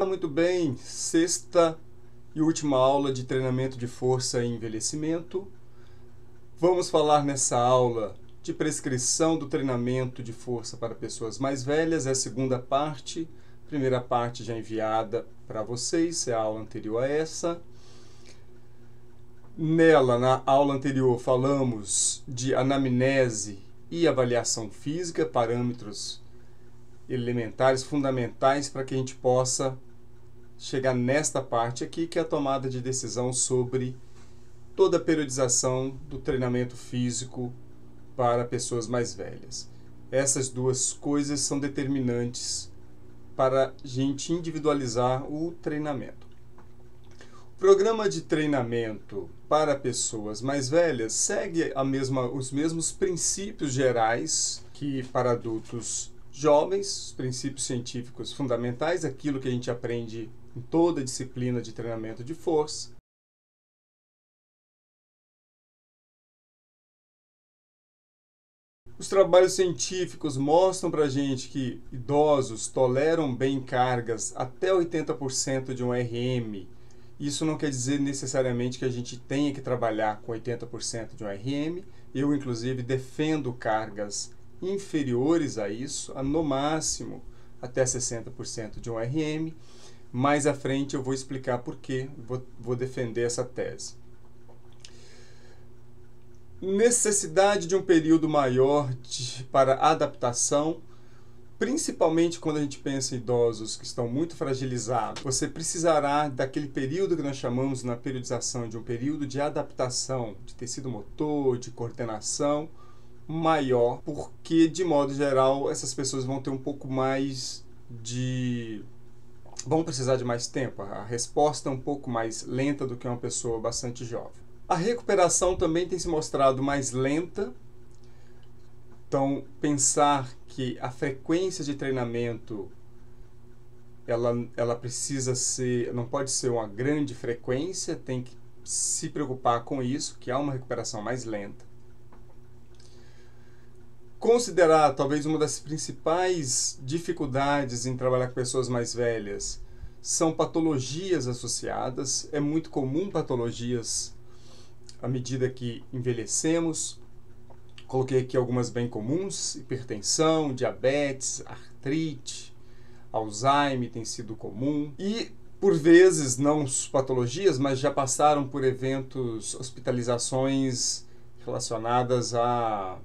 muito bem, sexta e última aula de treinamento de força e envelhecimento. Vamos falar nessa aula de prescrição do treinamento de força para pessoas mais velhas, é a segunda parte. Primeira parte já enviada para vocês, é a aula anterior a essa. Nela, na aula anterior, falamos de anamnese e avaliação física, parâmetros elementares, fundamentais para que a gente possa chegar nesta parte aqui, que é a tomada de decisão sobre toda a periodização do treinamento físico para pessoas mais velhas. Essas duas coisas são determinantes para a gente individualizar o treinamento. O programa de treinamento para pessoas mais velhas segue os mesmos princípios gerais que para adultos jovens, os princípios científicos fundamentais, aquilo que a gente aprende em toda a disciplina de treinamento de força. Os trabalhos científicos mostram para a gente que idosos toleram bem cargas até 80% de um RM. Isso não quer dizer necessariamente que a gente tenha que trabalhar com 80% de um RM. Eu, inclusive, defendo cargas inferiores a isso, no máximo até 60% de um RM. Mais à frente eu vou explicar por que vou defender essa tese. Necessidade de um período maior para adaptação, principalmente quando a gente pensa em idosos que estão muito fragilizados. Você precisará daquele período que nós chamamos na periodização de um período de adaptação, de tecido motor, de coordenação maior, porque de modo geral essas pessoas vão ter um pouco mais vão precisar de mais tempo. A resposta é um pouco mais lenta do que uma pessoa bastante jovem. A recuperação também tem se mostrado mais lenta. Então, pensar que a frequência de treinamento ela precisa ser, não pode ser uma grande frequência, tem que se preocupar com isso, que há uma recuperação mais lenta. Considerar talvez uma das principais dificuldades em trabalhar com pessoas mais velhas são patologias associadas. É muito comum patologias à medida que envelhecemos. Coloquei aqui algumas bem comuns: hipertensão, diabetes, artrite, Alzheimer tem sido comum. E, por vezes, não patologias, mas já passaram por eventos, hospitalizações relacionadas a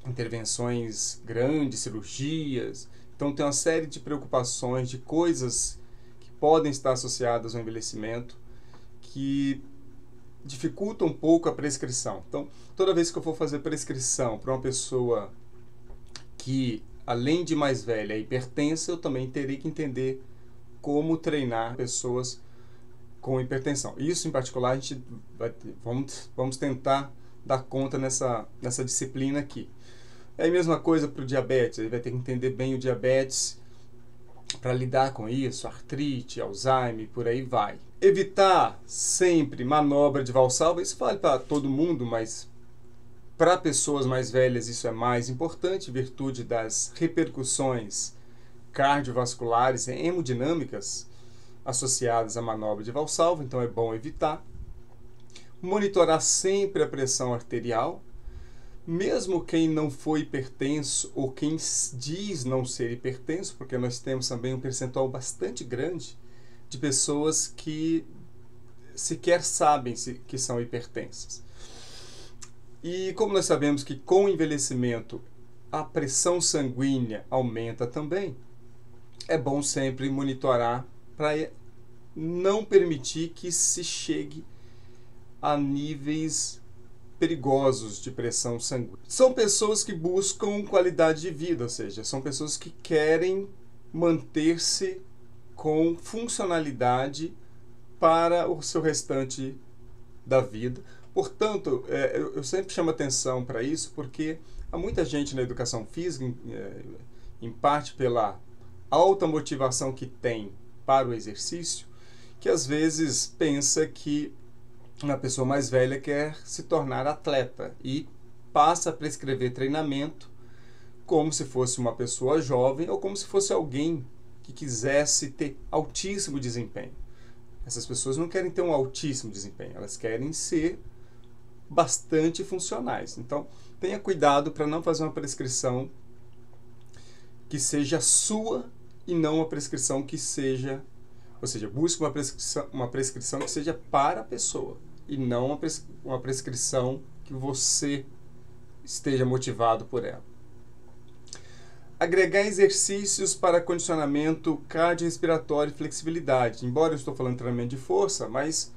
intervenções grandes, cirurgias. Então tem uma série de preocupações, de coisas que podem estar associadas ao envelhecimento que dificultam um pouco a prescrição. Então, toda vez que eu for fazer prescrição para uma pessoa que, além de mais velha, é hipertensa, eu também terei que entender como treinar pessoas com hipertensão. Isso, em particular, a gente vamos tentar dar conta nessa disciplina aqui. É a mesma coisa para o diabetes, ele vai ter que entender bem o diabetes para lidar com isso, artrite, Alzheimer, por aí vai. Evitar sempre manobra de valsalva, isso vale para todo mundo, mas para pessoas mais velhas isso é mais importante, em virtude das repercussões cardiovasculares e hemodinâmicas associadas à manobra de valsalva, então é bom evitar. Monitorar sempre a pressão arterial. Mesmo quem não for hipertenso ou quem diz não ser hipertenso, porque nós temos também um percentual bastante grande de pessoas que sequer sabem que são hipertensas. E como nós sabemos que com o envelhecimento a pressão sanguínea aumenta também, é bom sempre monitorar para não permitir que se chegue a níveis perigosos de pressão sanguínea. São pessoas que buscam qualidade de vida, ou seja, são pessoas que querem manter-se com funcionalidade para o seu restante da vida. Portanto, eu sempre chamo atenção para isso, porque há muita gente na educação física, em parte pela alta motivação que tem para o exercício, que às vezes pensa que uma pessoa mais velha quer se tornar atleta e passa a prescrever treinamento como se fosse uma pessoa jovem ou como se fosse alguém que quisesse ter altíssimo desempenho. Essas pessoas não querem ter um altíssimo desempenho, elas querem ser bastante funcionais. Então, tenha cuidado para não fazer uma prescrição que seja sua e não uma prescrição que seja... Ou seja, busque uma prescrição que seja para a pessoa e não uma prescrição que você esteja motivado por ela. Agregar exercícios para condicionamento cardiorrespiratório e flexibilidade. Embora eu estou falando de treinamento de força, mas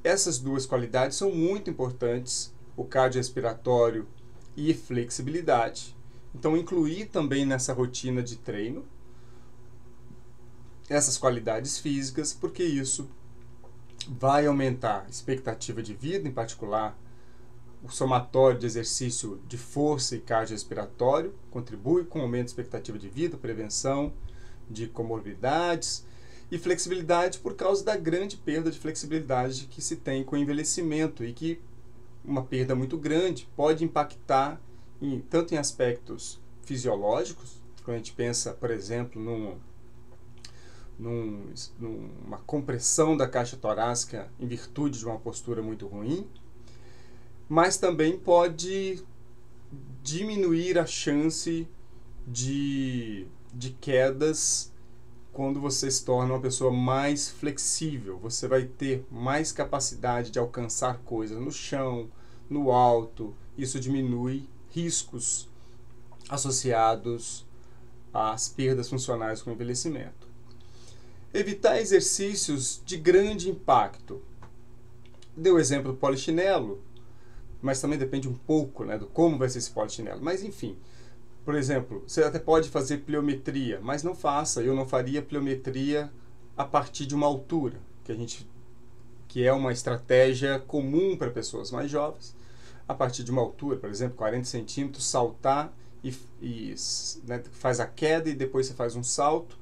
essas duas qualidades são muito importantes, o cardiorrespiratório e flexibilidade. Então, incluir também nessa rotina de treino essas qualidades físicas, porque isso vai aumentar a expectativa de vida, em particular o somatório de exercício de força e cardiorrespiratório, contribui com o aumento da expectativa de vida, prevenção de comorbidades e flexibilidade por causa da grande perda de flexibilidade que se tem com o envelhecimento e que uma perda muito grande pode impactar tanto em aspectos fisiológicos, quando a gente pensa, por exemplo, numa compressão da caixa torácica em virtude de uma postura muito ruim, mas também pode diminuir a chance de quedas quando você se torna uma pessoa mais flexível. Você vai ter mais capacidade de alcançar coisas no chão, no alto. Isso diminui riscos associados às perdas funcionais com o envelhecimento. Evitar exercícios de grande impacto. Dei o exemplo do polichinelo, mas também depende um pouco, né, do como vai ser esse polichinelo. Mas enfim, por exemplo, você até pode fazer pliometria, mas não faça. Eu não faria pliometria a partir de uma altura, que é uma estratégia comum para pessoas mais jovens. A partir de uma altura, por exemplo, 40 centímetros, saltar né, faz a queda e depois você faz um salto.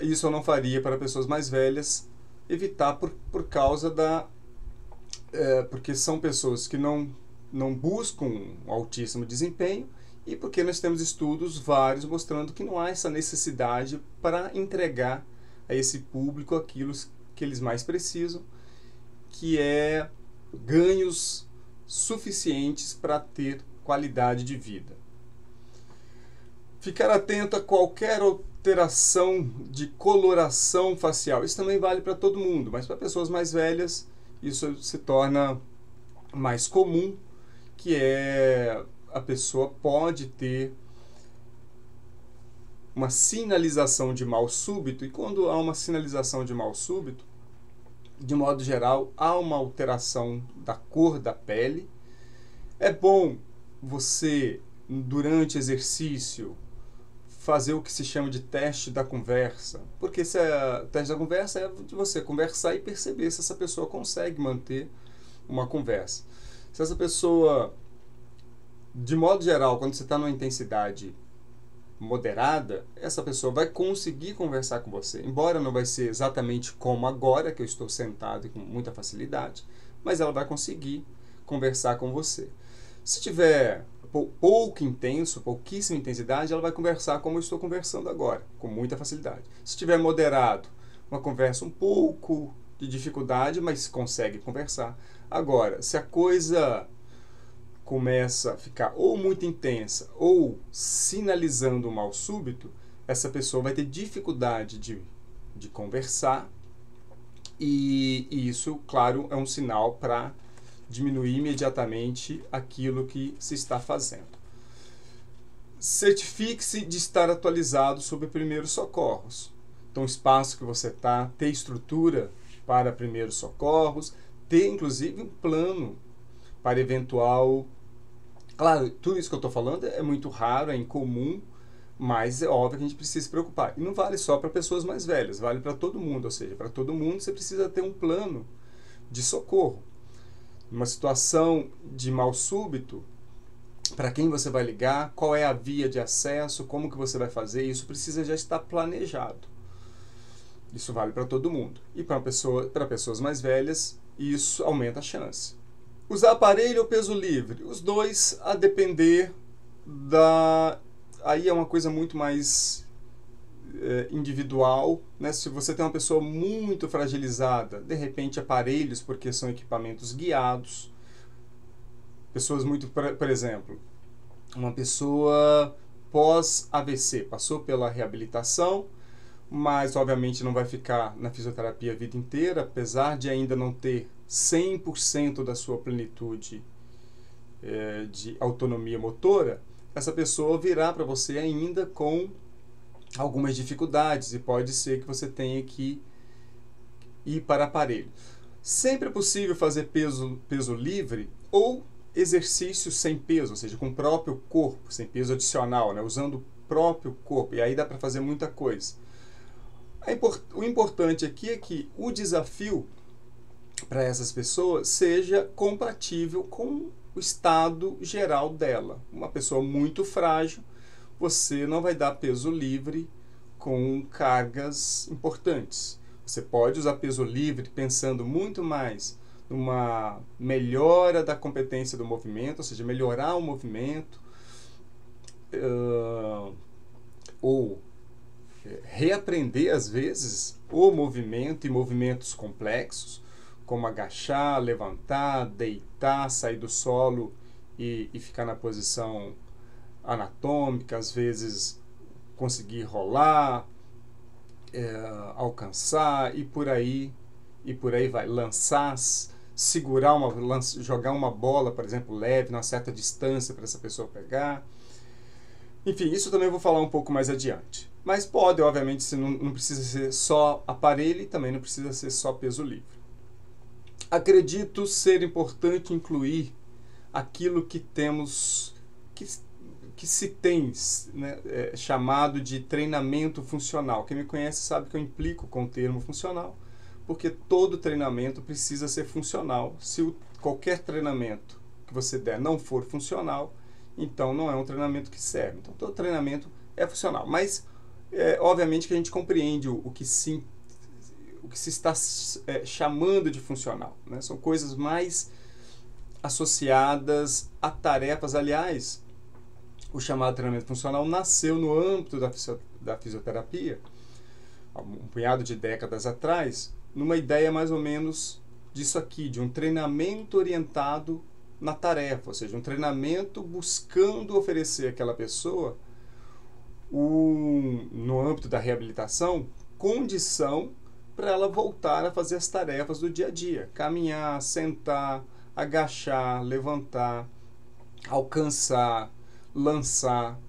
Isso eu não faria para pessoas mais velhas, evitar por causa porque são pessoas que não buscam um altíssimo desempenho e porque nós temos estudos vários mostrando que não há essa necessidade para entregar a esse público aquilo que eles mais precisam, que é ganhos suficientes para ter qualidade de vida. Ficar atento a qualquer alteração de coloração facial. Isso também vale para todo mundo, mas para pessoas mais velhas isso se torna mais comum, que é a pessoa pode ter uma sinalização de mal súbito, e quando há uma sinalização de mal súbito, de modo geral, há uma alteração da cor da pele. É bom você, durante exercício, fazer o que se chama de teste da conversa, porque o teste da conversa é de você conversar e perceber se essa pessoa consegue manter uma conversa. Se essa pessoa, de modo geral, quando você está numa intensidade moderada, essa pessoa vai conseguir conversar com você, embora não vai ser exatamente como agora, que eu estou sentado e com muita facilidade, mas ela vai conseguir conversar com você. Se tiver pouco intenso, pouquíssima intensidade, ela vai conversar como eu estou conversando agora, com muita facilidade. Se tiver moderado, uma conversa um pouco de dificuldade, mas consegue conversar. Agora, se a coisa começa a ficar ou muito intensa ou sinalizando um mal súbito, essa pessoa vai ter dificuldade de conversar e isso, claro, é um sinal para diminuir imediatamente aquilo que se está fazendo. Certifique-se de estar atualizado sobre primeiros socorros. Então, o espaço que você está, ter estrutura para primeiros socorros, ter inclusive um plano para eventual... Claro, tudo isso que eu estou falando é muito raro, é incomum, mas é óbvio que a gente precisa se preocupar. E não vale só para pessoas mais velhas, vale para todo mundo, ou seja, para todo mundo você precisa ter um plano de socorro. Uma situação de mal súbito, para quem você vai ligar, qual é a via de acesso, como que você vai fazer, isso precisa já estar planejado. Isso vale para todo mundo. E para pessoas mais velhas, isso aumenta a chance. Usar aparelho ou peso livre? Os dois, a depender da... Aí é uma coisa muito mais individual, né? Se você tem uma pessoa muito fragilizada, de repente aparelhos, porque são equipamentos guiados. Pessoas muito, por exemplo, uma pessoa pós-AVC, passou pela reabilitação, mas obviamente não vai ficar na fisioterapia a vida inteira, apesar de ainda não ter 100% da sua plenitude de autonomia motora. Essa pessoa virá para você ainda com algumas dificuldades e pode ser que você tenha que ir para aparelho. Sempre é possível fazer peso livre ou exercício sem peso, ou seja, com o próprio corpo, sem peso adicional, né? Usando o próprio corpo, e aí dá para fazer muita coisa. O importante aqui é que o desafio para essas pessoas seja compatível com o estado geral dela. Uma pessoa muito frágil, você não vai dar peso livre com cargas importantes. Você pode usar peso livre pensando muito mais numa melhora da competência do movimento, ou seja, melhorar o movimento, ou reaprender às vezes o movimento e movimentos complexos, como agachar, levantar, deitar, sair do solo e ficar na posição anatômica, às vezes conseguir rolar, alcançar e por aí vai, lançar, segurar jogar uma bola, por exemplo, leve, numa certa distância para essa pessoa pegar. Enfim, isso também eu vou falar um pouco mais adiante. Mas pode, obviamente, não precisa ser só aparelho e também não precisa ser só peso livre. Acredito ser importante incluir aquilo que temos, que se tem, né, chamado de treinamento funcional. Quem me conhece sabe que eu implico com o termo funcional, porque todo treinamento precisa ser funcional. Se qualquer treinamento que você der não for funcional, então não é um treinamento que serve. Então todo treinamento é funcional. Mas, obviamente que a gente compreende o que se está chamando de funcional, né? São coisas mais associadas a tarefas. Aliás, o chamado treinamento funcional nasceu no âmbito da fisioterapia, um punhado de décadas atrás, numa ideia mais ou menos disso aqui, de um treinamento orientado na tarefa, ou seja, um treinamento buscando oferecer àquela pessoa, no âmbito da reabilitação, condição para ela voltar a fazer as tarefas do dia a dia, caminhar, sentar, agachar, levantar, alcançar, lançar,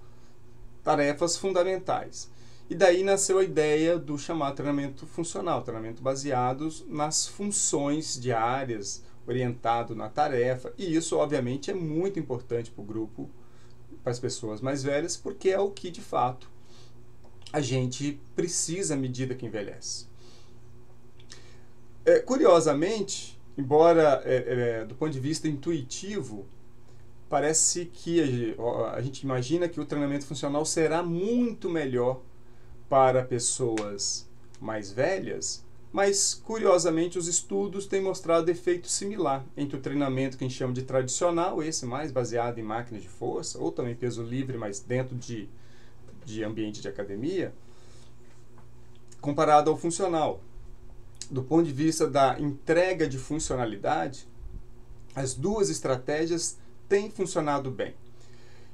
tarefas fundamentais. E daí nasceu a ideia do chamado treinamento funcional, treinamento baseados nas funções diárias, orientado na tarefa, e isso obviamente é muito importante para o grupo, para as pessoas mais velhas, porque é o que de fato a gente precisa à medida que envelhece. Curiosamente, embora do ponto de vista intuitivo, parece que a gente imagina que o treinamento funcional será muito melhor para pessoas mais velhas, mas curiosamente os estudos têm mostrado efeito similar entre o treinamento que a gente chama de tradicional, esse mais baseado em máquina de força, ou também peso livre, mas dentro de ambiente de academia, comparado ao funcional. Do ponto de vista da entrega de funcionalidade, as duas estratégias têm funcionado bem.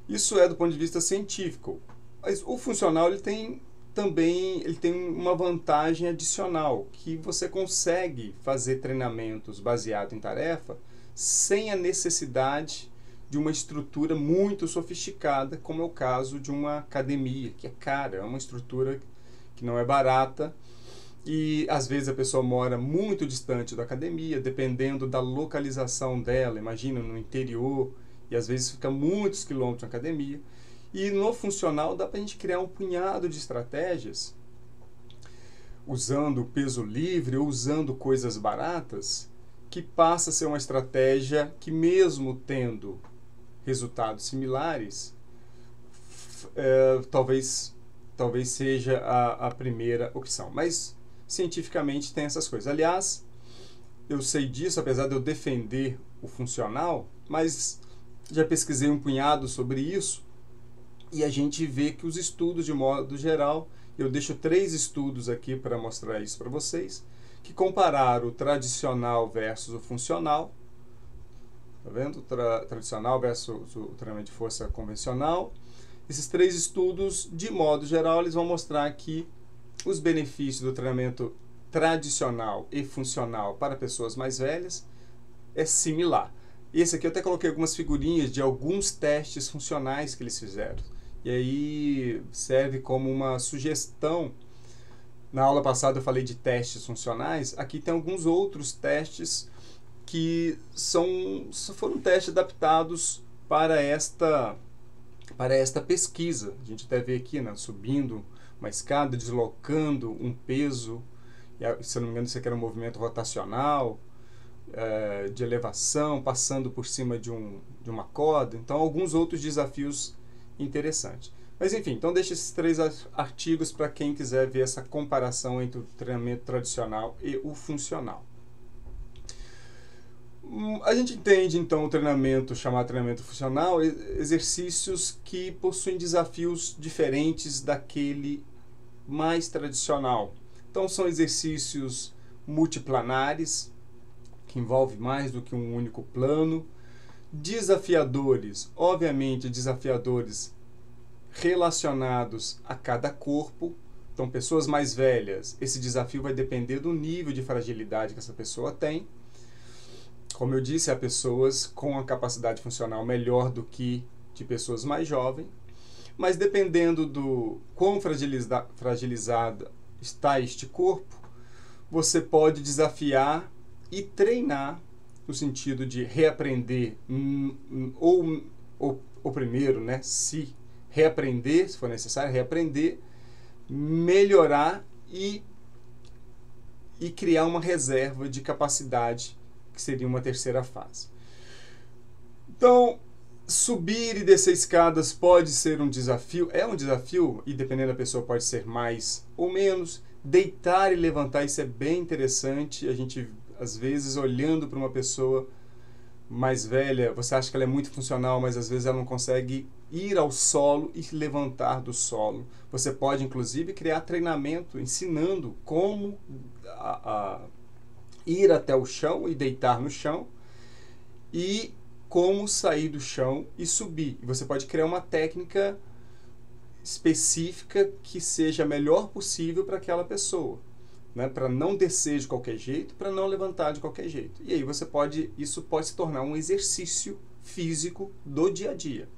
Isso é do ponto de vista científico. Mas o funcional ele tem uma vantagem adicional, que você consegue fazer treinamentos baseados em tarefa sem a necessidade de uma estrutura muito sofisticada, como é o caso de uma academia, que é cara, é uma estrutura que não é barata, e às vezes a pessoa mora muito distante da academia, dependendo da localização dela, imagina no interior, e às vezes fica muitos quilômetros na academia. E no funcional dá para a gente criar um punhado de estratégias, usando peso livre ou usando coisas baratas, que passa a ser uma estratégia que, mesmo tendo resultados similares, talvez seja a primeira opção. Mas cientificamente tem essas coisas. Aliás, eu sei disso, apesar de eu defender o funcional, mas já pesquisei um punhado sobre isso, e a gente vê que os estudos, de modo geral, Eu deixo 3 estudos aqui para mostrar isso para vocês, que compararam o tradicional versus o funcional. Tá vendo? Tradicional versus o treinamento de força convencional. Esses 3 estudos, de modo geral, eles vão mostrar que os benefícios do treinamento tradicional e funcional para pessoas mais velhas é similar. Esse aqui eu até coloquei algumas figurinhas de alguns testes funcionais que eles fizeram. E aí serve como uma sugestão. Na aula passada eu falei de testes funcionais. Aqui tem alguns outros testes que foram testes adaptados para esta pesquisa. A gente até vê aqui, né, subindo uma escada, deslocando um peso. Se eu não me engano, isso aqui era um movimento rotacional, de elevação, passando por cima de uma corda. Então, alguns outros desafios interessantes. Mas, enfim, então deixa esses 3 artigos para quem quiser ver essa comparação entre o treinamento tradicional e o funcional. A gente entende, então, o treinamento, chamado treinamento funcional, exercícios que possuem desafios diferentes daquele mais tradicional. Então, são exercícios multiplanares, que envolvem mais do que um único plano. Desafiadores, obviamente, desafiadores relacionados a cada corpo. Então, pessoas mais velhas, esse desafio vai depender do nível de fragilidade que essa pessoa tem. Como eu disse, há pessoas com a capacidade funcional melhor do que de pessoas mais jovens, mas dependendo do quão fragilizado está este corpo, você pode desafiar e treinar no sentido de reaprender, ou primeiro, né, se reaprender, se for necessário, reaprender, melhorar e criar uma reserva de capacidade, que seria uma terceira fase. Então, subir e descer escadas pode ser um desafio, e dependendo da pessoa pode ser mais ou menos. Deitar e levantar, isso é bem interessante. A gente, às vezes, olhando para uma pessoa mais velha, você acha que ela é muito funcional, mas às vezes ela não consegue ir ao solo e levantar do solo. Você pode, inclusive, criar treinamento ensinando como ir até o chão e deitar no chão, e como sair do chão e subir. E você pode criar uma técnica específica que seja a melhor possível para aquela pessoa, né? Para não descer de qualquer jeito, para não levantar de qualquer jeito. E aí isso pode se tornar um exercício físico do dia a dia.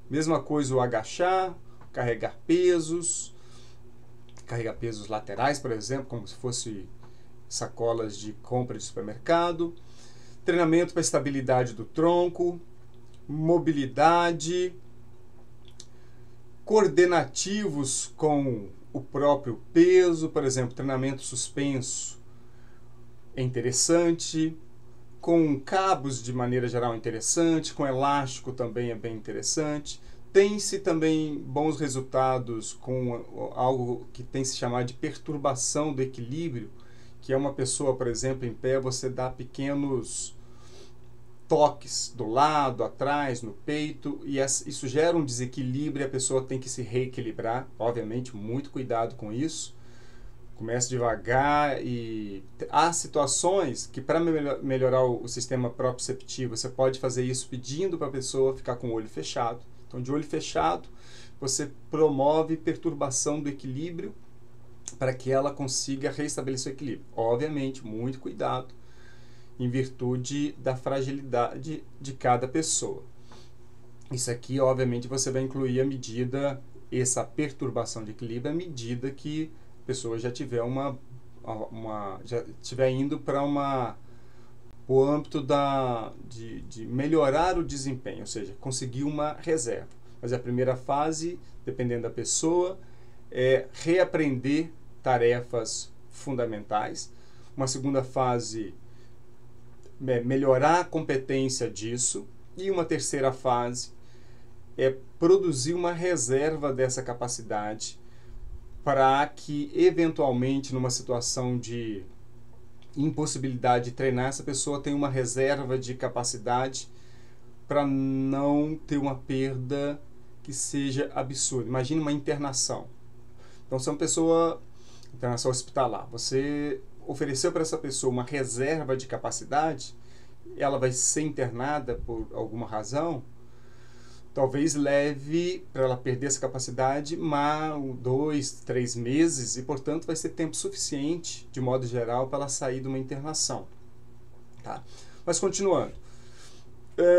Mesma coisa o agachar, carregar pesos laterais, por exemplo, como se fosse sacolas de compra de supermercado. Treinamento para estabilidade do tronco, mobilidade, coordenativos com o próprio peso, por exemplo, treinamento suspenso é interessante, com cabos de maneira geral é interessante, com elástico também é bem interessante. Tem-se também bons resultados com algo que tem se chamado de perturbação do equilíbrio, que é uma pessoa, por exemplo, em pé, você dá pequenos toques do lado, atrás, no peito, e isso gera um desequilíbrio e a pessoa tem que se reequilibrar. Obviamente, muito cuidado com isso. Comece devagar e há situações que para melhorar o sistema proprioceptivo, você pode fazer isso pedindo para a pessoa ficar com o olho fechado. Então, de olho fechado, você promove perturbação do equilíbrio para que ela consiga restabelecer o equilíbrio. Obviamente, muito cuidado em virtude da fragilidade de cada pessoa. Isso aqui, obviamente, você vai incluir essa perturbação de equilíbrio à medida que a pessoa já tiver já estiver indo para o âmbito de melhorar o desempenho, ou seja, conseguir uma reserva. Mas a primeira fase, dependendo da pessoa, é reaprender tarefas fundamentais. Uma segunda fase é melhorar a competência disso. E uma terceira fase é produzir uma reserva dessa capacidade para que, eventualmente, numa situação de impossibilidade de treinar, essa pessoa tenha uma reserva de capacidade para não ter uma perda que seja absurda. Imagine uma internação. Então, se uma pessoa, internação hospitalar, você ofereceu para essa pessoa uma reserva de capacidade, ela vai ser internada por alguma razão, talvez leve para ela perder essa capacidade 2, 3 meses, e portanto vai ser tempo suficiente, de modo geral, para ela sair de uma internação. Tá? Mas continuando,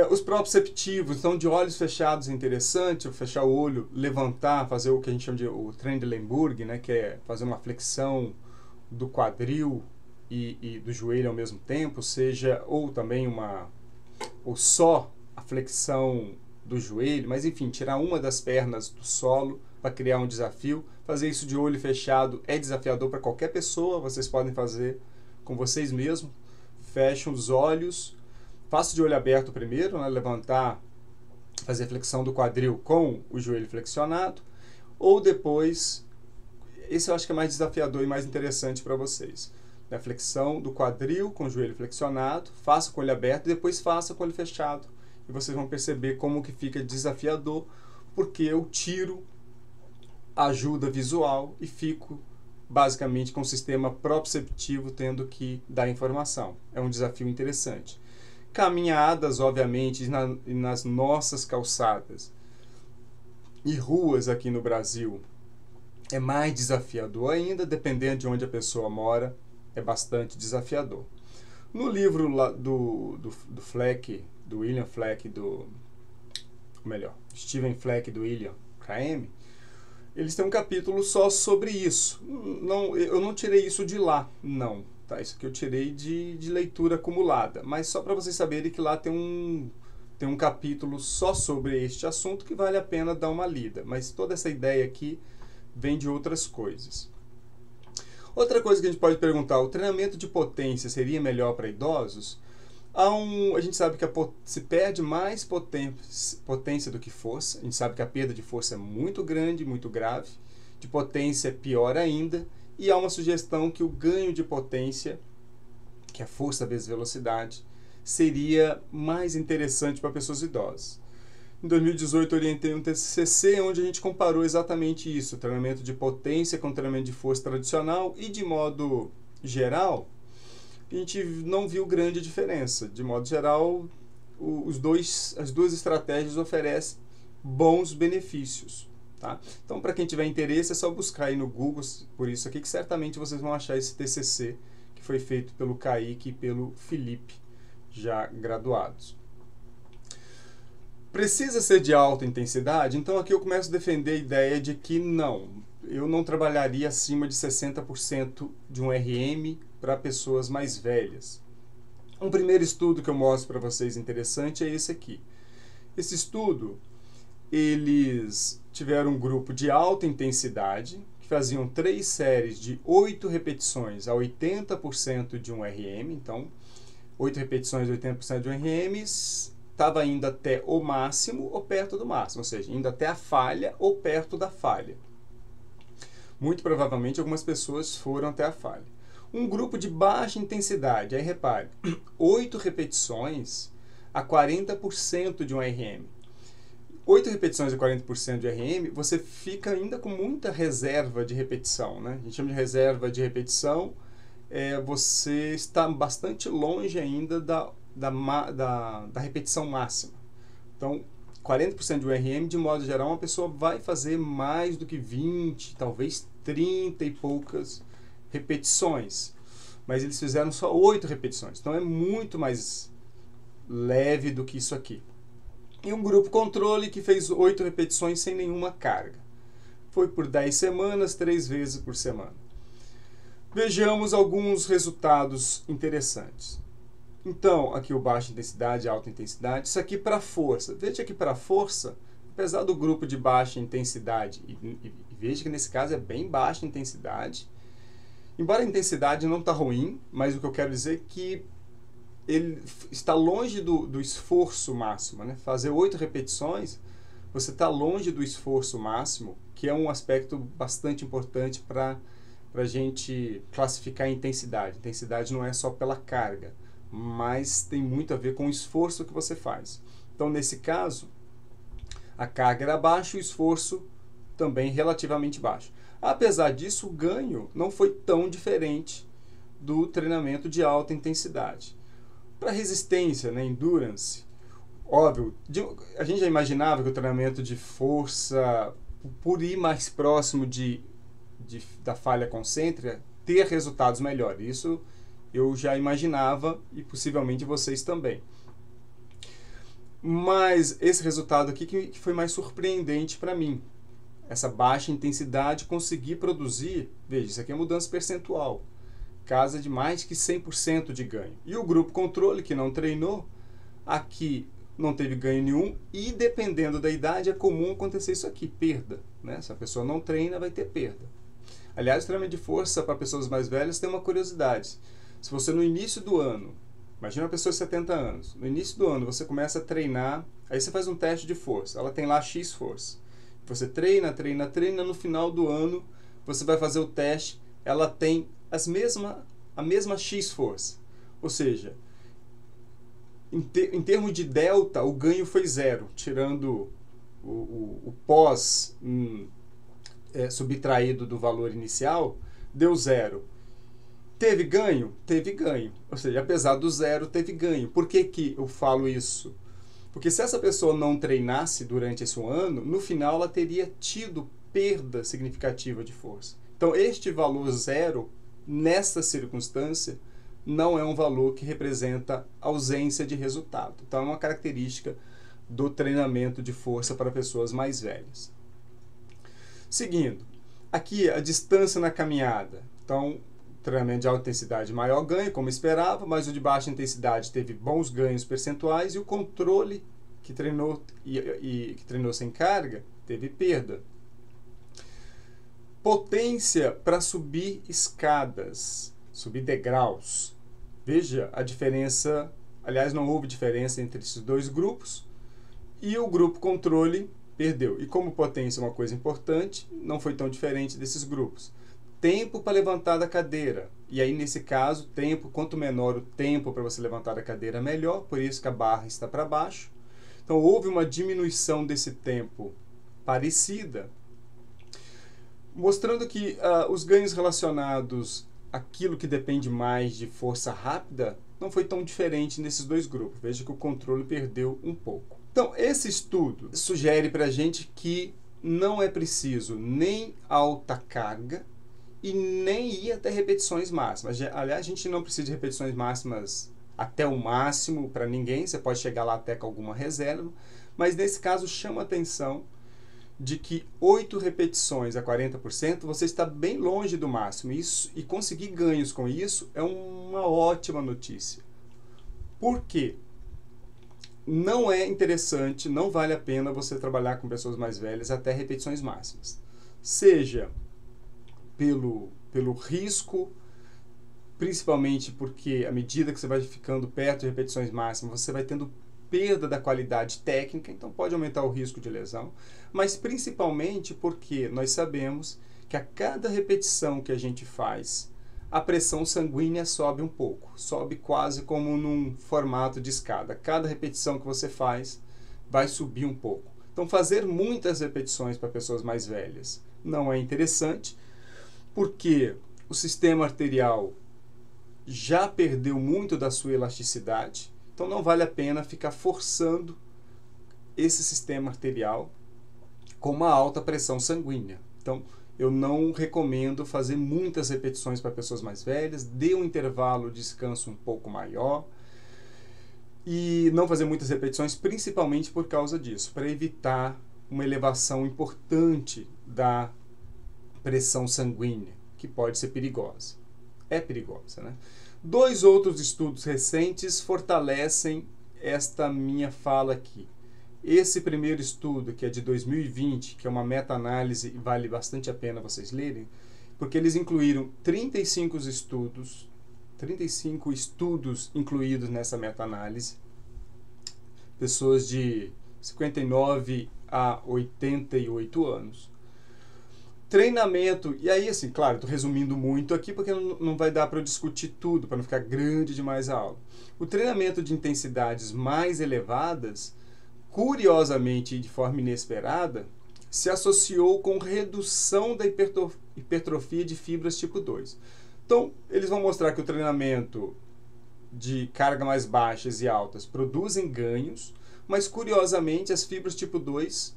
os proprioceptivos, então de olhos fechados é interessante, fechar o olho, levantar, fazer o que a gente chama de o Trendelenburg, né, que é fazer uma flexão do quadril e do joelho ao mesmo tempo, seja, ou também ou só a flexão do joelho, mas enfim, tirar uma das pernas do solo para criar um desafio. Fazer isso de olho fechado é desafiador para qualquer pessoa, vocês podem fazer com vocês mesmos. Fechem os olhos, faça de olho aberto primeiro, né, levantar, fazer a flexão do quadril com o joelho flexionado, ou depois, esse eu acho que é mais desafiador e mais interessante para vocês. A flexão do quadril com o joelho flexionado, faça com o olho aberto e depois faça com o olho fechado. E vocês vão perceber como que fica desafiador, porque eu tiro a ajuda visual e fico basicamente com o sistema proprioceptivo tendo que dar informação. É um desafio interessante. Caminhadas, obviamente, nas nossas calçadas e ruas aqui no Brasil é mais desafiador ainda, dependendo de onde a pessoa mora, é bastante desafiador. No livro lá do Fleck, do William Fleck, Steven Fleck, do William K.M., eles têm um capítulo só sobre isso. Eu não tirei isso de lá, não. Tá? Isso que eu tirei de leitura acumulada. Mas só para vocês saberem que lá tem um capítulo só sobre este assunto que vale a pena dar uma lida. Mas toda essa ideia aqui vem de outras coisas. Outra coisa que a gente pode perguntar, o treinamento de potência seria melhor para idosos? A gente sabe que se perde mais potência do que força. A gente sabe que a perda de força é muito grande, muito grave. De potência é pior ainda. E há uma sugestão que o ganho de potência, que é força vezes velocidade, seria mais interessante para pessoas idosas. Em 2018, eu orientei um TCC onde a gente comparou exatamente isso, treinamento de potência com treinamento de força tradicional, e de modo geral, a gente não viu grande diferença. De modo geral, as duas estratégias oferecem bons benefícios. Tá? Então, para quem tiver interesse, é só buscar aí no Google por isso aqui, que certamente vocês vão achar esse TCC, que foi feito pelo Kaique e pelo Felipe, já graduados. Precisa ser de alta intensidade? Então aqui eu começo a defender a ideia de que não, eu não trabalharia acima de 60% de um RM para pessoas mais velhas. Um primeiro estudo que eu mostro para vocês interessante é esse aqui. Esse estudo, eles tiveram um grupo de alta intensidade, que faziam 3 séries de 8 repetições a 80% de um RM, então 8 repetições de 80% de um RM, estava indo até o máximo ou perto do máximo, ou seja, indo até a falha ou perto da falha. Muito provavelmente algumas pessoas foram até a falha. Um grupo de baixa intensidade, aí repare, 8 repetições a 40% de um RM. 8 repetições a 40% de RM, você fica ainda com muita reserva de repetição, né? A gente chama de reserva de repetição, você está bastante longe ainda da repetição máxima. Então, 40% de RM, de modo geral, uma pessoa vai fazer mais do que 20, talvez 30 e poucas repetições. Mas eles fizeram só 8 repetições. Então, é muito mais leve do que isso aqui. E um grupo controle que fez 8 repetições sem nenhuma carga. Foi por 10 semanas, 3 vezes por semana. Vejamos alguns resultados interessantes. Então, aqui o baixa intensidade, alta intensidade. Isso aqui para força. Veja que para força, apesar do grupo de baixa intensidade, e veja que nesse caso é bem baixa intensidade, embora a intensidade não está ruim, mas o que eu quero dizer é que ele está longe do esforço máximo, né? Fazer 8 repetições, você está longe do esforço máximo, que é um aspecto bastante importante para a gente classificar a intensidade. Intensidade não é só pela carga, mas tem muito a ver com o esforço que você faz. Então, nesse caso, a carga era baixa, o esforço também relativamente baixo. Apesar disso, o ganho não foi tão diferente do treinamento de alta intensidade. Para resistência, né, endurance, óbvio, a gente já imaginava que o treinamento de força, por ir mais próximo da falha concêntrica, ter resultados melhores. Isso eu já imaginava e possivelmente vocês também. Mas esse resultado aqui que foi mais surpreendente para mim. Essa baixa intensidade conseguir produzir, veja, isso aqui é mudança percentual, casa de mais que 100% de ganho. E o grupo controle, que não treinou, aqui não teve ganho nenhum, e dependendo da idade é comum acontecer isso aqui, perda, né? Se a pessoa não treina, vai ter perda. Aliás, o treinamento de força para pessoas mais velhas tem uma curiosidade. Se você no início do ano, imagina uma pessoa de 70 anos, no início do ano você começa a treinar, aí você faz um teste de força, ela tem lá X força. Você treina, no final do ano você vai fazer o teste, ela tem a mesma X força. Ou seja, em termos de delta, o ganho foi zero, tirando o pós subtraído do valor inicial, deu zero. Teve ganho? Teve ganho. Ou seja, apesar do zero, teve ganho. Por que que eu falo isso? Porque se essa pessoa não treinasse durante esse ano, no final ela teria tido perda significativa de força. Então, este valor zero, nessa circunstância, não é um valor que representa ausência de resultado. Então, é uma característica do treinamento de força para pessoas mais velhas. Seguindo, aqui a distância na caminhada. Então, treinamento de alta intensidade, maior ganho, como esperava, mas o de baixa intensidade teve bons ganhos percentuais e o controle, que treinou que treinou sem carga, teve perda. Potência para subir escadas, subir degraus. Veja a diferença, aliás, não houve diferença entre esses dois grupos, e o grupo controle perdeu. E como potência é uma coisa importante, não foi tão diferente desses grupos. Tempo para levantar da cadeira. E aí, nesse caso, tempo, quanto menor o tempo para você levantar da cadeira, melhor. Por isso que a barra está para baixo. Então, houve uma diminuição desse tempo parecida, mostrando que os ganhos relacionados àquilo que depende mais de força rápida não foi tão diferente nesses dois grupos. Veja que o controle perdeu um pouco. Então, esse estudo sugere para a gente que não é preciso nem alta carga e nem ir até repetições máximas. Aliás, a gente não precisa de repetições máximas até o máximo para ninguém, você pode chegar lá até com alguma reserva, mas nesse caso chama a atenção de que 8 repetições a 40% você está bem longe do máximo, e conseguir ganhos com isso é uma ótima notícia. Por quê? Não é interessante, não vale a pena você trabalhar com pessoas mais velhas até repetições máximas. Seja pelo risco, principalmente porque à medida que você vai ficando perto de repetições máximas, você vai tendo perda da qualidade técnica, então pode aumentar o risco de lesão, mas principalmente porque nós sabemos que a cada repetição que a gente faz, a pressão sanguínea sobe um pouco, sobe quase como num formato de escada. Cada repetição que você faz vai subir um pouco. Então, fazer muitas repetições para pessoas mais velhas não é interessante, porque o sistema arterial já perdeu muito da sua elasticidade, então não vale a pena ficar forçando esse sistema arterial com uma alta pressão sanguínea. Então, eu não recomendo fazer muitas repetições para pessoas mais velhas, dê um intervalo de descanso um pouco maior e não fazer muitas repetições, principalmente por causa disso, para evitar uma elevação importante da pressão sanguínea, que pode ser perigosa. É perigosa, né? 2 outros estudos recentes fortalecem esta minha fala aqui. Esse primeiro estudo, que é de 2020, que é uma meta-análise e vale bastante a pena vocês lerem, porque eles incluíram 35 estudos incluídos nessa meta-análise, pessoas de 59 a 88 anos. Treinamento, e aí assim, claro, estou resumindo muito aqui porque não vai dar para eu discutir tudo, para não ficar grande demais a aula. O treinamento de intensidades mais elevadas, curiosamente e de forma inesperada, se associou com redução da hipertrofia de fibras tipo 2. Então, eles vão mostrar que o treinamento de carga mais baixas e altas produzem ganhos, mas curiosamente as fibras tipo 2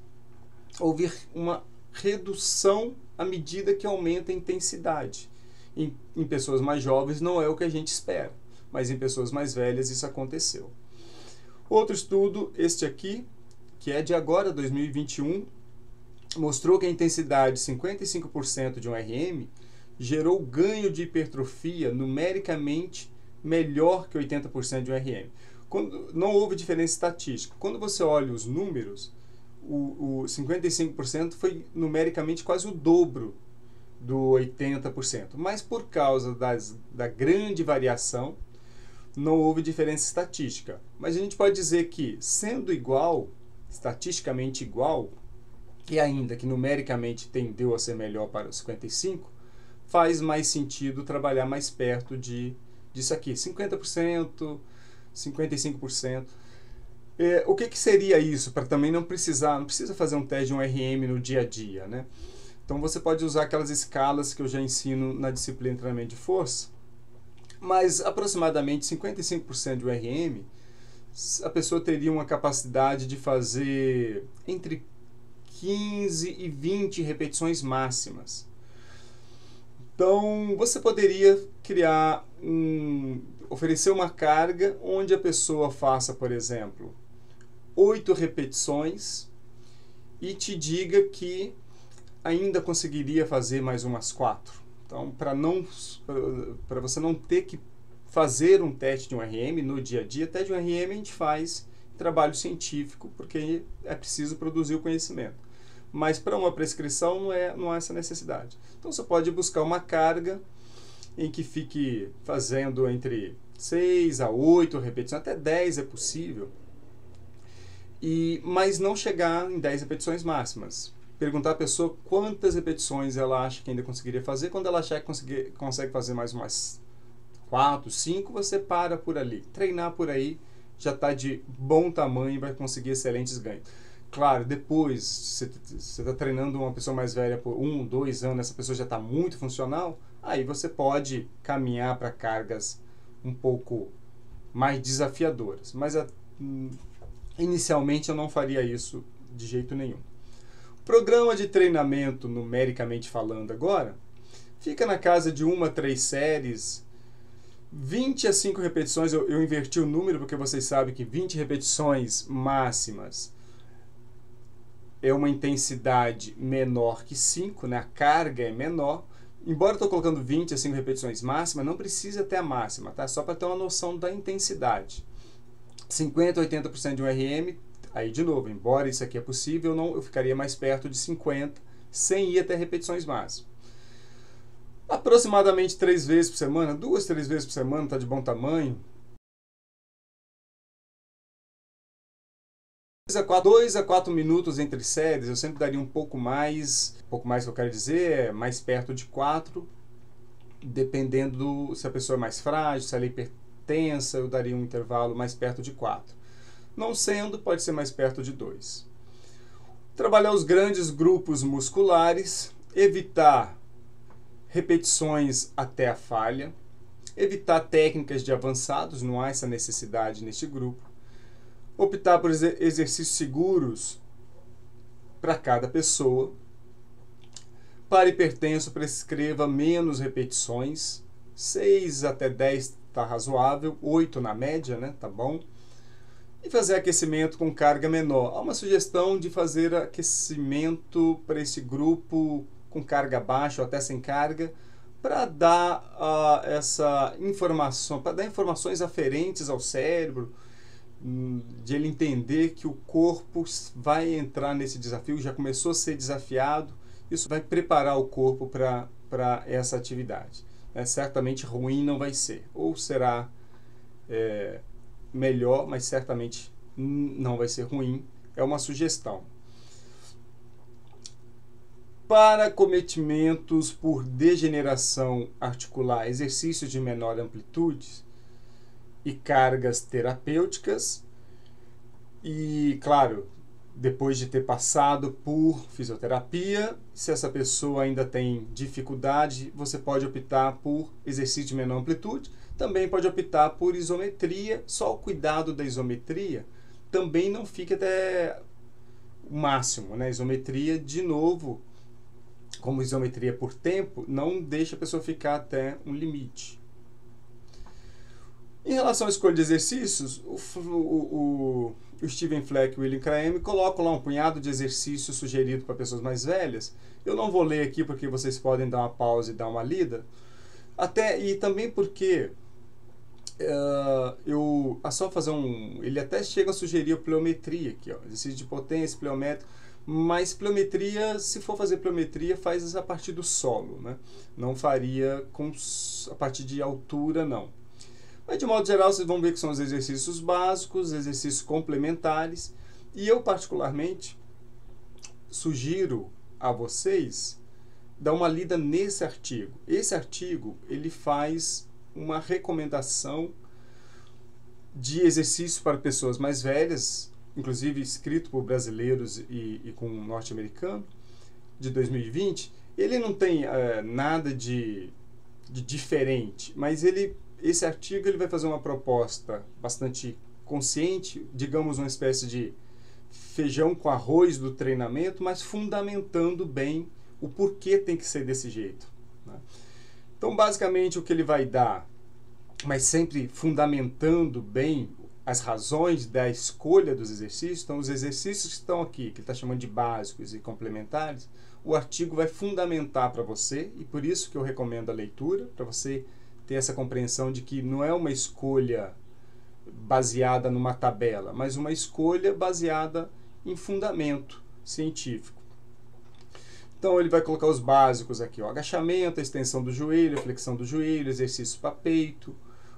houve uma redução à medida que aumenta a intensidade. Em pessoas mais jovens não é o que a gente espera, mas em pessoas mais velhas isso aconteceu. Outro estudo, este aqui, que é de agora, 2021, mostrou que a intensidade de 55% de um RM gerou ganho de hipertrofia numericamente melhor que 80% de um RM. Não houve diferença estatística. Quando você olha os números, o 55% foi numericamente quase o dobro do 80%. Mas por causa da grande variação, não houve diferença estatística. Mas a gente pode dizer que, sendo igual, estatisticamente igual, e ainda que numericamente tendeu a ser melhor para os 55%, faz mais sentido trabalhar mais perto disso aqui, 50%, 55%. O que seria isso? Para também não precisa fazer um teste de um RM no dia a dia, né? Então você pode usar aquelas escalas que eu já ensino na disciplina de treinamento de força, mas aproximadamente 55% de um RM, a pessoa teria uma capacidade de fazer entre 15 e 20 repetições máximas. Então, você poderia oferecer uma carga onde a pessoa faça, por exemplo, 8 repetições e te diga que ainda conseguiria fazer mais umas 4. Então, para você não ter que fazer um teste de um RM no dia a dia, teste de um RM a gente faz trabalho científico, porque é preciso produzir o conhecimento. Mas para uma prescrição não há essa necessidade. Então você pode buscar uma carga em que fique fazendo entre 6 a 8 repetições, até 10 é possível, mas não chegar em 10 repetições máximas. Perguntar à pessoa quantas repetições ela acha que ainda conseguiria fazer. Quando ela achar que consegue fazer mais umas 4, 5, você para por ali. Treinar por aí já está de bom tamanho e vai conseguir excelentes ganhos. Claro, depois, você está treinando uma pessoa mais velha por 1, 2 anos, essa pessoa já está muito funcional, aí você pode caminhar para cargas um pouco mais desafiadoras. Mas inicialmente eu não faria isso de jeito nenhum. O programa de treinamento, numericamente falando agora, fica na casa de 1 a 3 séries, 20 a 5 repetições. Eu inverti o número porque vocês sabem que 20 repetições máximas é uma intensidade menor que 5, né? A carga é menor. Embora eu estou colocando 20 a 5 repetições máximas, não precisa ter a máxima, tá? Só para ter uma noção da intensidade. 50 a 80% de um RM, aí de novo, embora isso aqui é possível, eu ficaria mais perto de 50, sem ir até repetições máximas. Aproximadamente 3 vezes por semana, 2, 3 vezes por semana, está de bom tamanho. 2 a 4 minutos entre séries, eu sempre daria um pouco mais que eu quero dizer, é mais perto de 4, dependendo se a pessoa é mais frágil, se ela é hipertensa, eu daria um intervalo mais perto de 4. Não sendo, pode ser mais perto de 2. Trabalhar os grandes grupos musculares, evitar repetições até a falha, evitar técnicas de avançados, não há essa necessidade neste grupo. Optar por exercícios seguros para cada pessoa. Para hipertenso, prescreva menos repetições. 6 até 10 está razoável, 8 na média, né? Tá bom. E fazer aquecimento com carga menor. Há uma sugestão de fazer aquecimento para esse grupo com carga baixa ou até sem carga, para dar essa informação, para dar informações aferentes ao cérebro, de ele entender que o corpo vai entrar nesse desafio, já começou a ser desafiado. Isso vai preparar o corpo para essa atividade. Certamente ruim não vai ser, ou será melhor, mas certamente não vai ser ruim. É uma sugestão. Para acometimentos por degeneração articular, exercícios de menor amplitude e cargas terapêuticas. E, claro, depois de ter passado por fisioterapia. Se essa pessoa ainda tem dificuldade, você pode optar por exercício de menor amplitude. Também pode optar por isometria. Só o cuidado da isometria também não fica até o máximo, né? Isometria, de novo, como isometria por tempo, não deixa a pessoa ficar até um limite. Em relação à escolha de exercícios, o Steven Fleck e o William Cramer colocam lá um punhado de exercícios sugeridos para pessoas mais velhas. Eu não vou ler aqui porque vocês podem dar uma pausa e dar uma lida. E também porque só fazer ele até chega a sugerir a pliometria aqui, ó, exercício de potência, pliométrico. Mas pliometria, se for fazer pliometria, faz a partir do solo, né? Não faria a partir de altura, não. Mas, de modo geral, vocês vão ver que são os exercícios básicos, exercícios complementares. E eu, particularmente, sugiro a vocês dar uma lida nesse artigo. Esse artigo, ele faz uma recomendação de exercício para pessoas mais velhas, inclusive escrito por brasileiros e com um norte-americano, de 2020. Ele não tem nada de diferente, mas esse artigo ele vai fazer uma proposta bastante consciente, digamos uma espécie de feijão com arroz do treinamento, mas fundamentando bem o porquê tem que ser desse jeito, né? Então, basicamente, o que ele vai dar, mas sempre fundamentando bem as razões da escolha dos exercícios. Então, os exercícios que estão aqui, que ele está chamando de básicos e complementares, o artigo vai fundamentar para você, e por isso que eu recomendo a leitura, para você ter essa compreensão de que não é uma escolha baseada numa tabela, mas uma escolha baseada em fundamento científico. Então, ele vai colocar os básicos aqui, ó, agachamento, extensão do joelho, flexão do joelho, exercício para peito,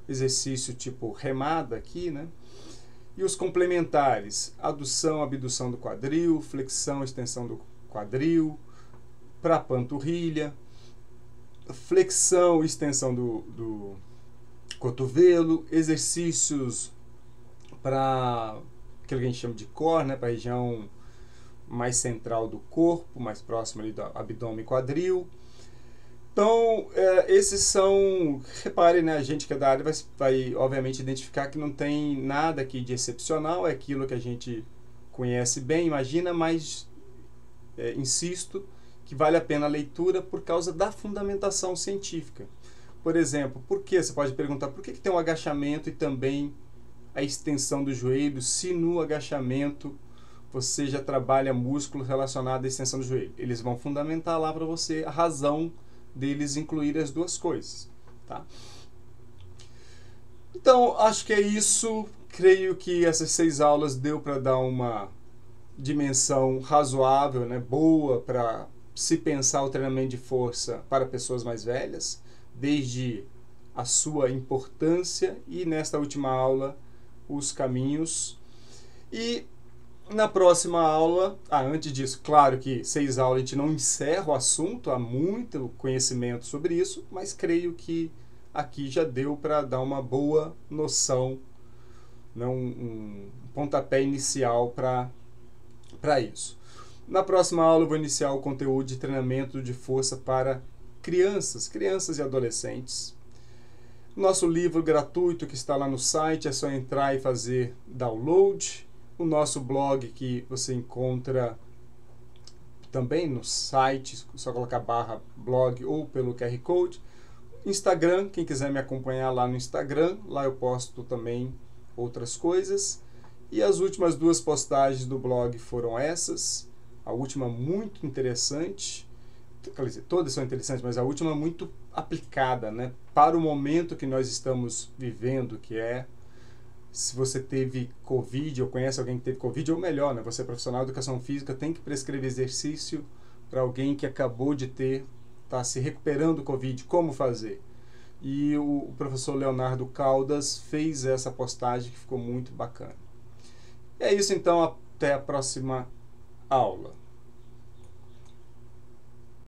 exercício tipo remada aqui, né? E os complementares, adução, abdução do quadril, flexão, extensão do quadril, para panturrilha, flexão e extensão do cotovelo, exercícios para aquilo que a gente chama de core, né, para a região mais central do corpo, mais próximo ali do abdômen e quadril. Então, esses são, reparem, né, a gente que é da área vai obviamente identificar que não tem nada aqui de excepcional, é aquilo que a gente conhece bem, imagina, mas insisto que vale a pena a leitura por causa da fundamentação científica. Por exemplo, por que? Você pode perguntar, por que tem um agachamento e também a extensão do joelho, se no agachamento você já trabalha músculo relacionado à extensão do joelho? Eles vão fundamentar lá para você a razão deles incluir as duas coisas, tá? Então, acho que é isso. Creio que essas 6 aulas deu para dar uma dimensão razoável, né, boa para se pensar o treinamento de força para pessoas mais velhas, desde a sua importância e, nesta última aula, os caminhos. E na próxima aula, antes disso, claro que 6 aulas a gente não encerra o assunto, há muito conhecimento sobre isso, mas creio que aqui já deu para dar uma boa noção, né, um pontapé inicial para isso. Na próxima aula eu vou iniciar o conteúdo de treinamento de força para crianças e adolescentes. Nosso livro gratuito que está lá no site, é só entrar e fazer download. O nosso blog que você encontra também no site, só colocar /blog ou pelo QR Code. Instagram, quem quiser me acompanhar lá no Instagram, lá eu posto também outras coisas. E as últimas 2 postagens do blog foram essas. A última muito interessante, quer dizer, todas são interessantes, mas a última muito aplicada, né, para o momento que nós estamos vivendo, que é, se você teve Covid ou conhece alguém que teve Covid, ou melhor, né, você é profissional de educação física, tem que prescrever exercício para alguém que acabou de está se recuperando do Covid, como fazer? E o professor Leonardo Caldas fez essa postagem que ficou muito bacana. É isso então, até a próxima aula.